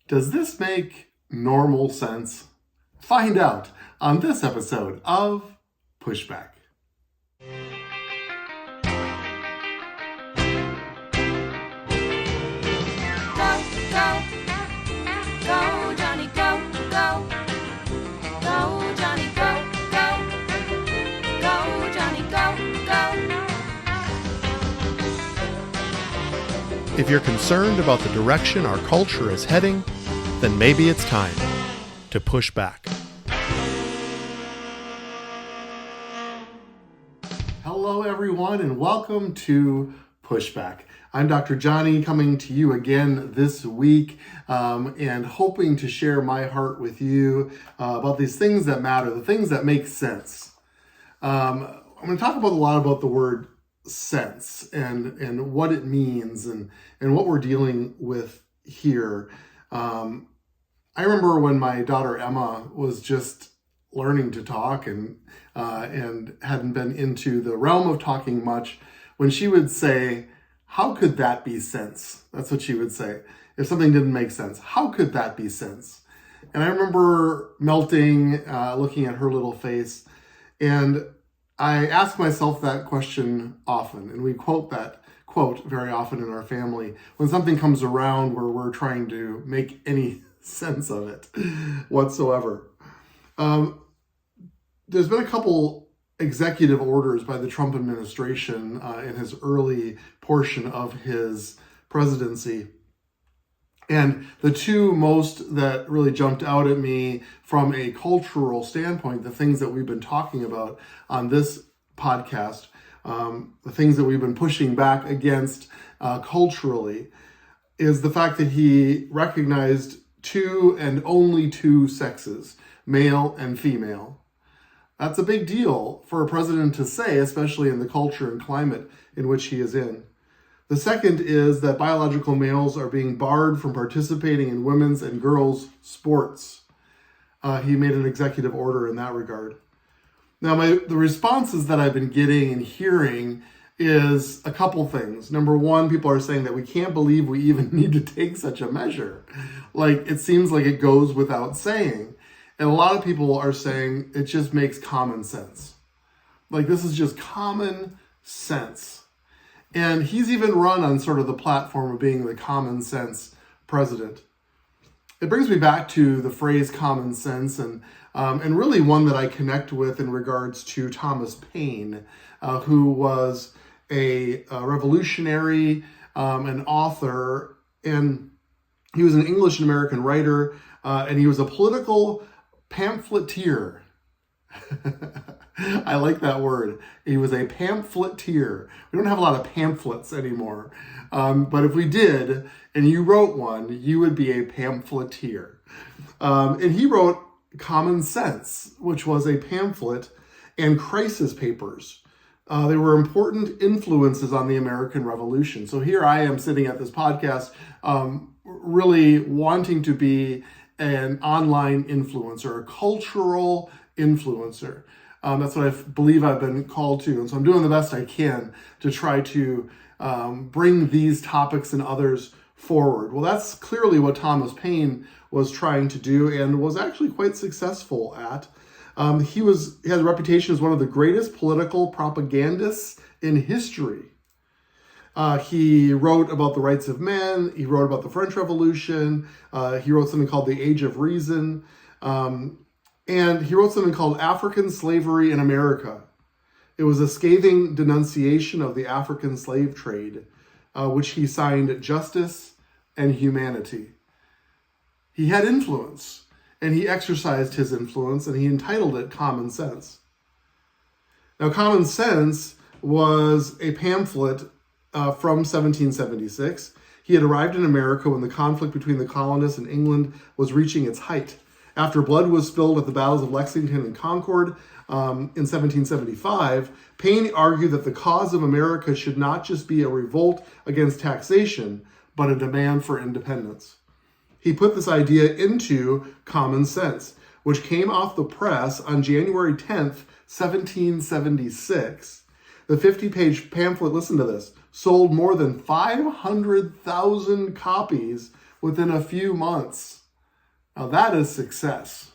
Does this make normal sense? Find out on this episode of Pushback. Go, Jonny, go, go. Go, Jonny, go, go. Go, Jonny, go, go. If you're concerned about the direction our culture is heading, then maybe it's time to push back. Hello, everyone, and welcome to Pushback. I'm Dr. Jonny, coming to you again this week and hoping to share my heart with you about these things that matter, the things that make sense. I'm going to talk a lot about the word sense and what it means and what we're dealing with here. I remember when my daughter Emma was just learning to talk and hadn't been into the realm of talking much, when she would say, "How could that be sense?" That's what she would say. If something didn't make sense, how could that be sense? And I remember melting, looking at her little face, and I ask myself that question often, and we quote that quote very often in our family when something comes around where we're trying to make any sense of it whatsoever. There's been a couple executive orders by the Trump administration in his early portion of his presidency. And the two most that really jumped out at me from a cultural standpoint, the things that we've been talking about on this podcast, the things that we've been pushing back against culturally, is the fact that he recognized two and only two sexes, male and female. That's a big deal for a president to say, especially in the culture and climate in which he is in. The second is that biological males are being barred from participating in women's and girls' sports. He made an executive order in that regard. Now, the responses that I've been getting and hearing is a couple things. Number one, people are saying that we can't believe we even need to take such a measure. Like, it seems like it goes without saying. And a lot of people are saying it just makes common sense. Like, this is just common sense. And he's even run on sort of the platform of being the common sense president. It brings me back to the phrase common sense and really one that I connect with in regards to Thomas Paine, who was a revolutionary, an author, and he was an English and American writer, and he was a political pamphleteer. I like that word. He was a pamphleteer. We don't have a lot of pamphlets anymore. But if we did, and you wrote one, you would be a pamphleteer. And he wrote Common Sense, which was a pamphlet, and Crisis Papers. They were important influences on the American Revolution. So here I am sitting at this podcast, really wanting to be an online influencer, a cultural influencer. That's what I believe I've been called to. And so I'm doing the best I can to try to bring these topics and others forward. Well, that's clearly what Thomas Paine was trying to do and was actually quite successful at. He had a reputation as one of the greatest political propagandists in history. He wrote about the rights of men. He wrote about the French Revolution. He wrote something called The Age of Reason. And he wrote something called African Slavery in America. It was a scathing denunciation of the African slave trade, which he signed Justice and Humanity. He had influence, and he exercised his influence, and he entitled it Common Sense. Now, Common Sense was a pamphlet from 1776. He had arrived in America when the conflict between the colonists and England was reaching its height. After blood was spilled at the battles of Lexington and Concord in 1775, Paine argued that the cause of America should not just be a revolt against taxation, but a demand for independence. He put this idea into Common Sense, which came off the press on January 10th, 1776. The 50-page pamphlet, listen to this, sold more than 500,000 copies within a few months. Now that is success.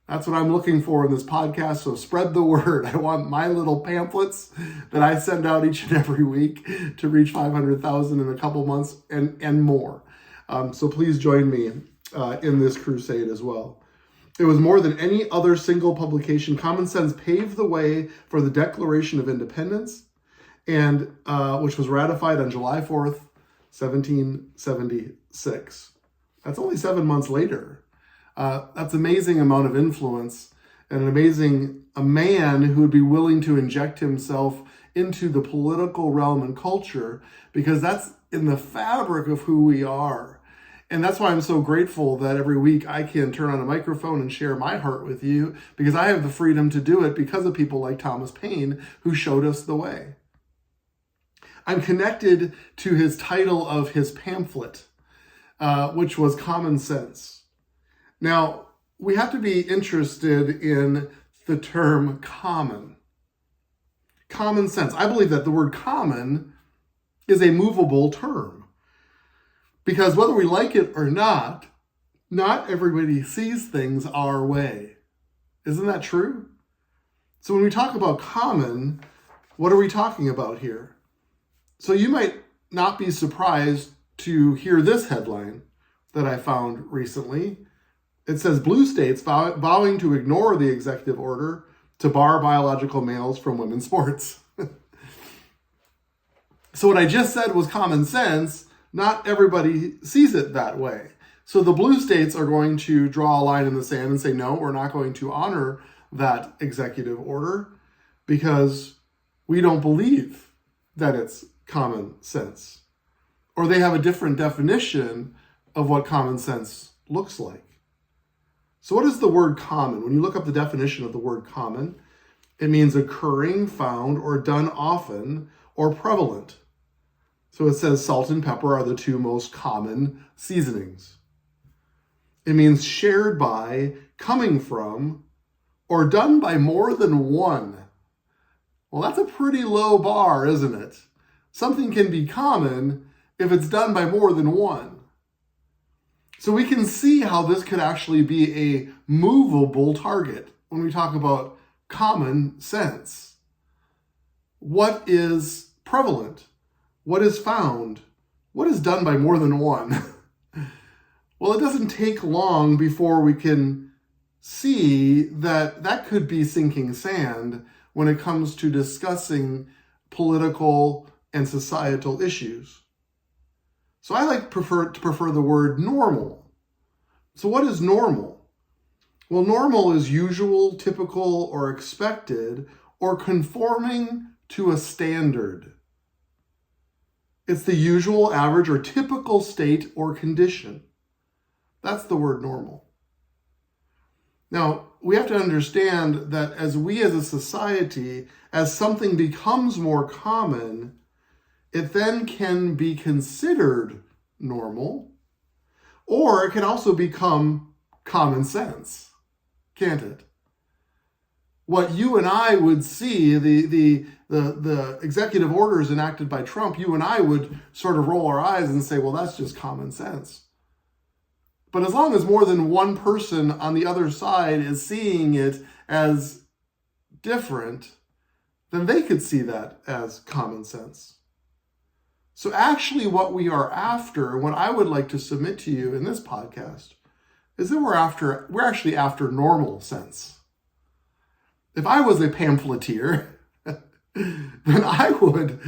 That's what I'm looking for in this podcast, so spread the word. I want my little pamphlets that I send out each and every week to reach 500,000 in a couple months and more. So please join me in this crusade as well. It was more than any other single publication. Common Sense paved the way for the Declaration of Independence, and which was ratified on July 4th, 1776. That's only 7 months later. That's an amazing amount of influence and a man who would be willing to inject himself into the political realm and culture, because that's in the fabric of who we are. And that's why I'm so grateful that every week I can turn on a microphone and share my heart with you, because I have the freedom to do it because of people like Thomas Paine, who showed us the way. I'm connected to his title of his pamphlet, which was Common Sense. Now, we have to be interested in the term common. Common sense. I believe that the word common is a movable term, because whether we like it or not everybody sees things our way. Isn't that true? So when we talk about common, what are we talking about here? So you might not be surprised to hear this headline that I found recently. It says, blue states vowing to ignore the executive order to bar biological males from women's sports. So what I just said was common sense. Not everybody sees it that way. So the blue states are going to draw a line in the sand and say, no, we're not going to honor that executive order because we don't believe that it's common sense. Or they have a different definition of what common sense looks like. So what is the word common? When you look up the definition of the word common, it means occurring, found, or done often, or prevalent. So it says salt and pepper are the two most common seasonings. It means shared by, coming from, or done by more than one. Well, that's a pretty low bar, isn't it? Something can be common if it's done by more than one. So we can see how this could actually be a movable target when we talk about common sense. What is prevalent? What is found? What is done by more than one? Well, it doesn't take long before we can see that that could be sinking sand when it comes to discussing political and societal issues. So I prefer the word normal. So what is normal? Well, normal is usual, typical, or expected, or conforming to a standard. It's the usual, average, or typical state or condition. That's the word normal. Now, we have to understand that as we as a society, as something becomes more common, it then can be considered normal, or it can also become common sense, can't it? What you and I would see, the executive orders enacted by Trump, you and I would sort of roll our eyes and say, well, that's just common sense. But as long as more than one person on the other side is seeing it as different, then they could see that as common sense. So actually what we are after, what I would like to submit to you in this podcast, is that we're actually after normal sense. If I was a pamphleteer, then I would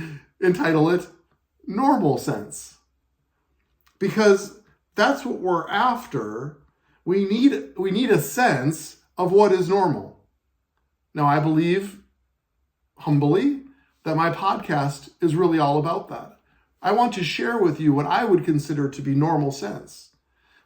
entitle it Normal Sense. Because that's what we're after. We need a sense of what is normal. Now, I believe, humbly, that my podcast is really all about that. I want to share with you what I would consider to be normal sense.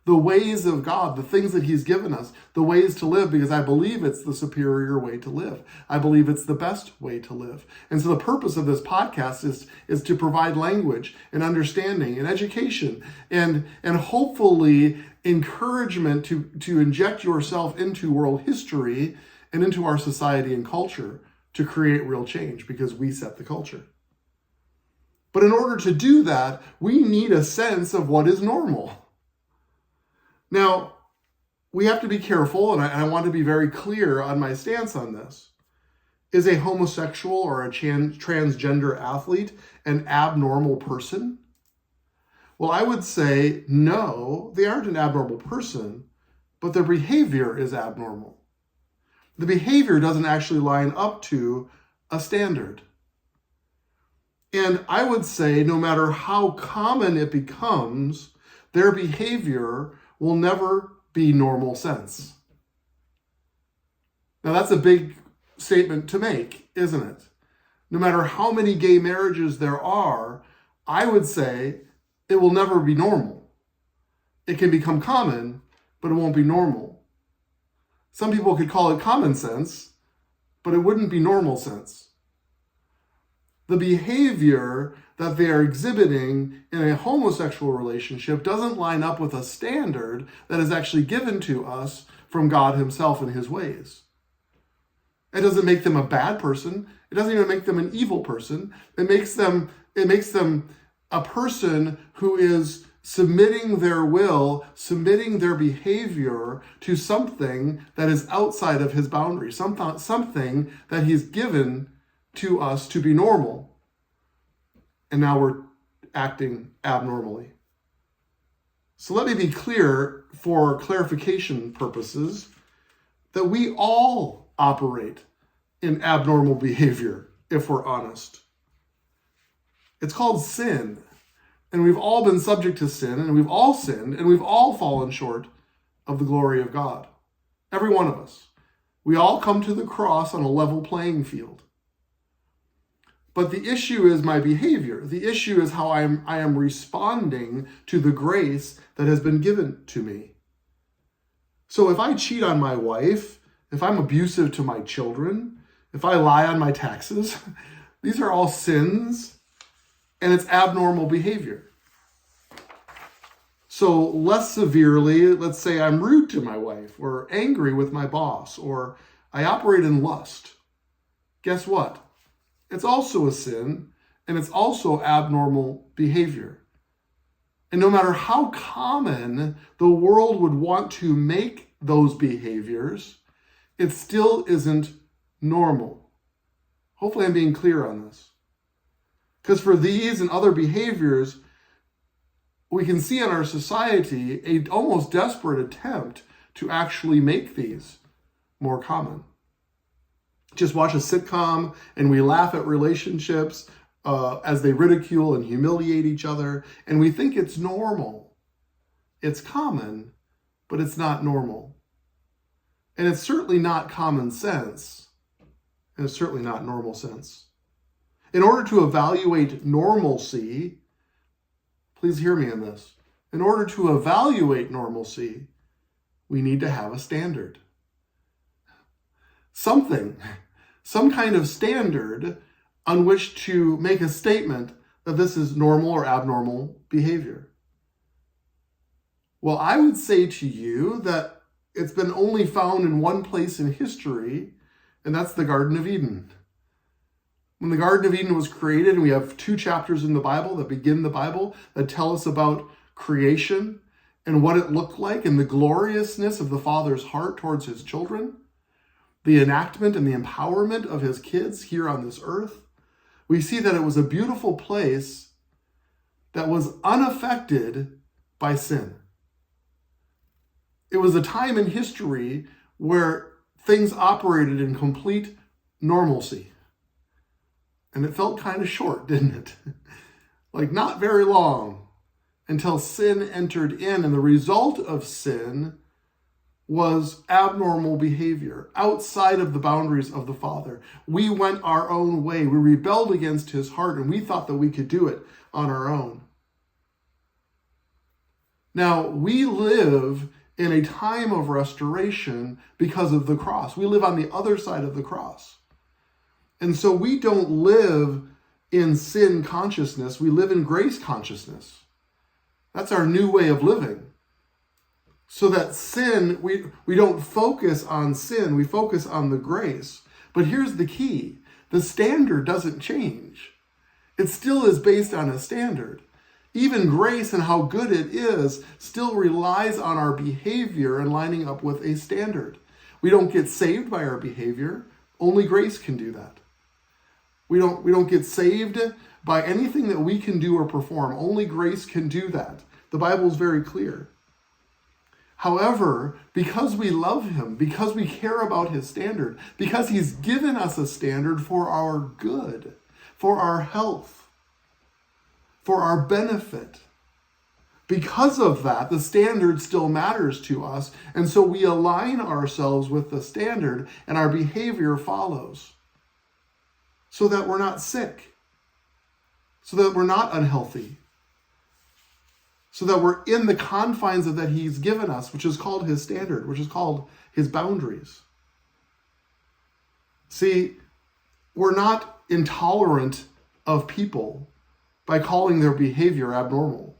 The ways of God, the things that He's given us, the ways to live, because I believe it's the superior way to live. I believe it's the best way to live. And so the purpose of this podcast is to provide language and understanding and education and hopefully encouragement to inject yourself into world history and into our society and culture to create real change, because we set the culture. But in order to do that, we need a sense of what is normal. Now, we have to be careful, and I want to be very clear on my stance on this. Is a homosexual or a transgender athlete an abnormal person? Well, I would say no, they aren't an abnormal person, but their behavior is abnormal. The behavior doesn't actually line up to a standard. And I would say no matter how common it becomes, their behavior will never be normal sense. Now that's a big statement to make, isn't it? No matter how many gay marriages there are, I would say it will never be normal. It can become common, but it won't be normal. Some people could call it common sense, but it wouldn't be normal sense. The behavior that they are exhibiting in a homosexual relationship doesn't line up with a standard that is actually given to us from God himself and his ways. It doesn't make them a bad person. It doesn't even make them an evil person. It makes them a person who is submitting their will, submitting their behavior to something that is outside of his boundaries, something that he's given to us to be normal. And now we're acting abnormally. So let me be clear for clarification purposes that we all operate in abnormal behavior, if we're honest. It's called sin. And we've all been subject to sin, and we've all sinned, and we've all fallen short of the glory of God. Every one of us. We all come to the cross on a level playing field. But the issue is my behavior. The issue is how I am responding to the grace that has been given to me. So if I cheat on my wife, if I'm abusive to my children, if I lie on my taxes, these are all sins, and it's abnormal behavior. So less severely, let's say I'm rude to my wife, or angry with my boss, or I operate in lust. Guess what? It's also a sin, and it's also abnormal behavior. And no matter how common the world would want to make those behaviors, it still isn't normal. Hopefully I'm being clear on this. Because for these and other behaviors, we can see in our society a almost desperate attempt to actually make these more common. Just watch a sitcom and we laugh at relationships as they ridicule and humiliate each other, and we think it's normal. It's common, but it's not normal. And it's certainly not common sense, and it's certainly not normal sense. In order to evaluate normalcy, please hear me in this. In order to evaluate normalcy, we need to have a standard. Some kind of standard on which to make a statement that this is normal or abnormal behavior. Well, I would say to you that it's been only found in one place in history, and that's the Garden of Eden. When the Garden of Eden was created, and we have 2 chapters in the Bible that begin the Bible that tell us about creation and what it looked like and the gloriousness of the Father's heart towards his children, the enactment and the empowerment of his kids here on this earth, we see that it was a beautiful place that was unaffected by sin. It was a time in history where things operated in complete normalcy. And it felt kind of short, didn't it? Like not very long until sin entered in, and the result of sin was abnormal behavior outside of the boundaries of the Father. We went our own way. We rebelled against his heart, and we thought that we could do it on our own. Now, we live in a time of restoration because of the cross. We live on the other side of the cross. And so we don't live in sin consciousness. We live in grace consciousness. That's our new way of living. So that sin, we don't focus on sin, we focus on the grace. But here's the key. The standard doesn't change. It still is based on a standard. Even grace and how good it is still relies on our behavior and lining up with a standard. We don't get saved by our behavior. Only grace can do that. We don't get saved by anything that we can do or perform. Only grace can do that. The Bible is very clear. However, because we love him, because we care about his standard, because he's given us a standard for our good, for our health, for our benefit, because of that, the standard still matters to us, and so we align ourselves with the standard, and our behavior follows, so that we're not sick, so that we're not unhealthy, so that we're in the confines of that he's given us, which is called his standard, which is called his boundaries. See, we're not intolerant of people by calling their behavior abnormal.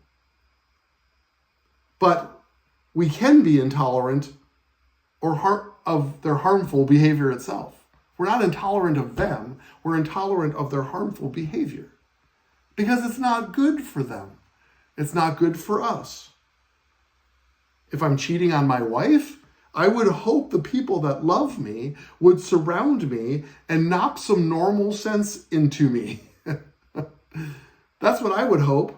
But we can be intolerant of their harmful behavior itself. We're not intolerant of them, we're intolerant of their harmful behavior. Because it's not good for them. It's not good for us. If I'm cheating on my wife, I would hope the people that love me would surround me and knock some normal sense into me. That's what I would hope.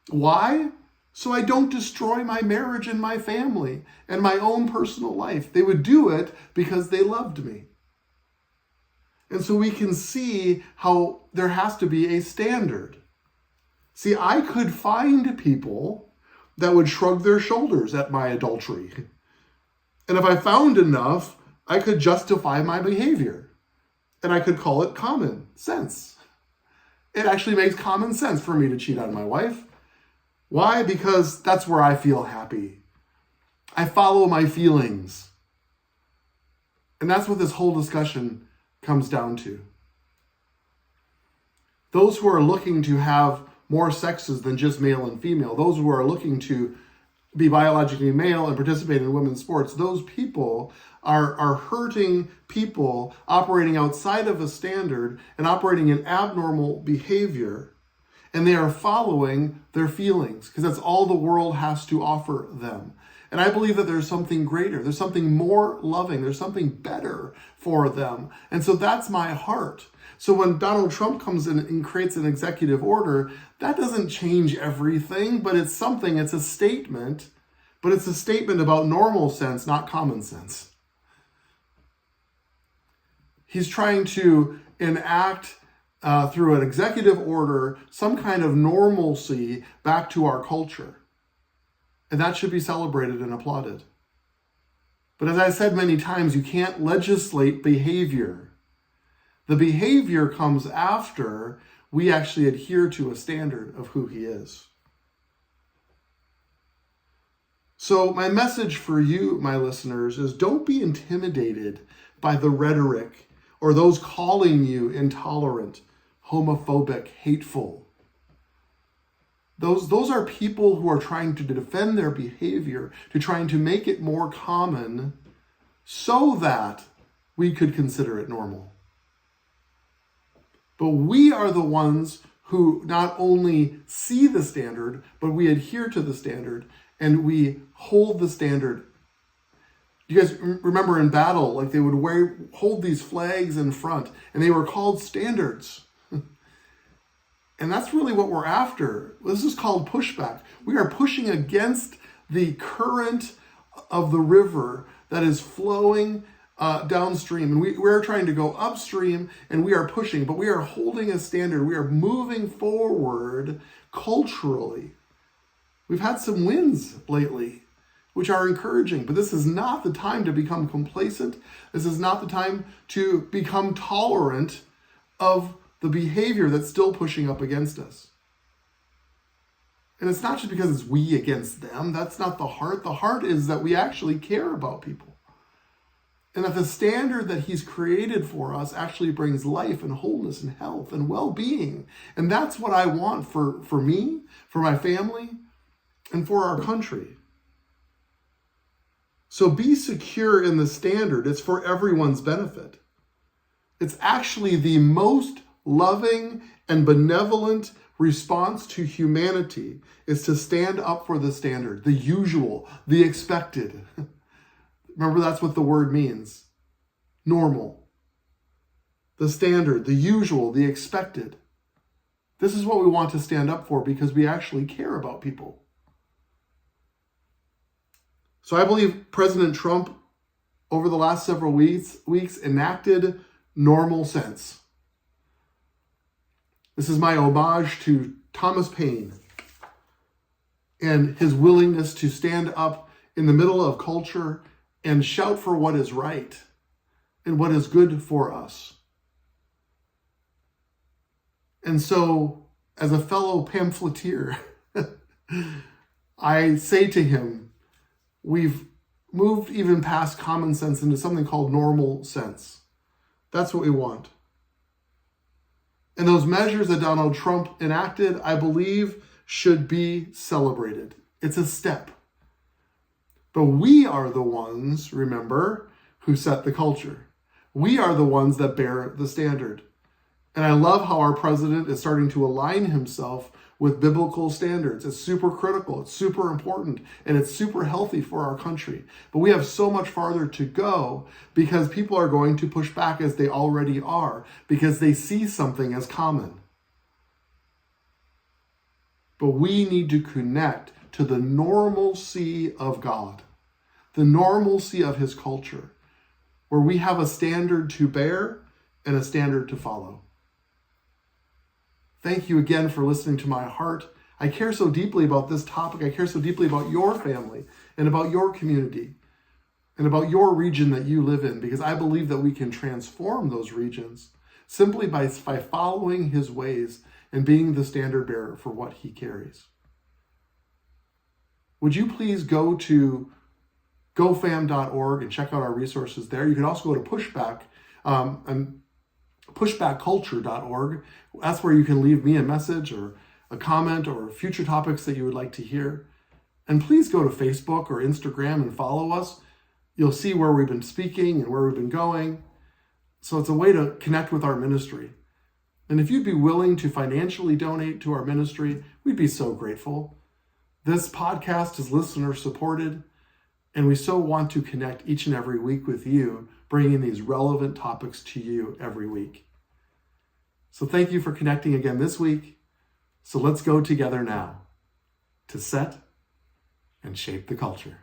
Why? So I don't destroy my marriage and my family and my own personal life. They would do it because they loved me. And so we can see how there has to be a standard. See, I could find people that would shrug their shoulders at my adultery. And if I found enough, I could justify my behavior. And I could call it common sense. It actually makes common sense for me to cheat on my wife. Why? Because that's where I feel happy. I follow my feelings. And that's what this whole discussion comes down to. Those who are looking to have more sexes than just male and female, those who are looking to be biologically male and participate in women's sports, those people are hurting people operating outside of a standard and operating in abnormal behavior, and they are following their feelings because that's all the world has to offer them. And I believe that there's something greater, there's something more loving, there's something better for them. And so that's my heart. So when Donald Trump comes in and creates an executive order, that doesn't change everything, but it's something, it's a statement, but it's a statement about normal sense, not common sense. He's trying to enact through an executive order some kind of normalcy back to our culture. And that should be celebrated and applauded. But as I said many times, you can't legislate behavior. The behavior comes after we actually adhere to a standard of who he is. So my message for you, my listeners, is don't be intimidated by the rhetoric or those calling you intolerant, homophobic, hateful. Those are people who are trying to defend their behavior, to trying to make it more common so that we could consider it normal. But we are the ones who not only see the standard, but we adhere to the standard and we hold the standard. You guys remember in battle, like they would hold these flags in front and they were called standards. And that's really what we're after. This is called pushback. We are pushing against the current of the river that is flowing downstream. And we're trying to go upstream and we are pushing, but we are holding a standard. We are moving forward culturally. We've had some wins lately, which are encouraging, but this is not the time to become complacent. This is not the time to become tolerant of the behavior that's still pushing up against us. And it's not just because it's we against them. That's not the heart. The heart is that we actually care about people. And that the standard that he's created for us actually brings life and wholeness and health and well-being. And that's what I want for me, for my family, and for our country. So be secure in the standard. It's for everyone's benefit. It's actually the most loving and benevolent response to humanity is to stand up for the standard, the usual, the expected. Remember, that's what the word means. Normal. The standard, the usual, the expected. This is what we want to stand up for because we actually care about people. So I believe President Trump, over the last several weeks enacted normal sense. This is my homage to Thomas Paine and his willingness to stand up in the middle of culture and shout for what is right and what is good for us. And so, as a fellow pamphleteer, I say to him, we've moved even past common sense into something called normal sense. That's what we want. And those measures that Donald Trump enacted, I believe, should be celebrated. It's a step. But we are the ones, remember, who set the culture. We are the ones that bear the standard. And I love how our president is starting to align himself with biblical standards. It's super critical, it's super important, and it's super healthy for our country. But we have so much farther to go because people are going to push back as they already are, because they see something as common. But we need to connect to the normalcy of God, the normalcy of his culture, where we have a standard to bear and a standard to follow. Thank you again for listening to my heart. I care so deeply about this topic. I care so deeply about your family and about your community and about your region that you live in, because I believe that we can transform those regions simply by following his ways and being the standard bearer for what he carries. Would you please go to gofam.org and check out our resources there. You can also go to pushbackculture.org. That's where you can leave me a message or a comment or future topics that you would like to hear. And please go to Facebook or Instagram and follow us. You'll see where we've been speaking and where we've been going. So it's a way to connect with our ministry. And if you'd be willing to financially donate to our ministry, we'd be so grateful. This podcast is listener supported, and we so want to connect each and every week with you, bringing these relevant topics to you every week. So thank you for connecting again this week. So let's go together now to set and shape the culture.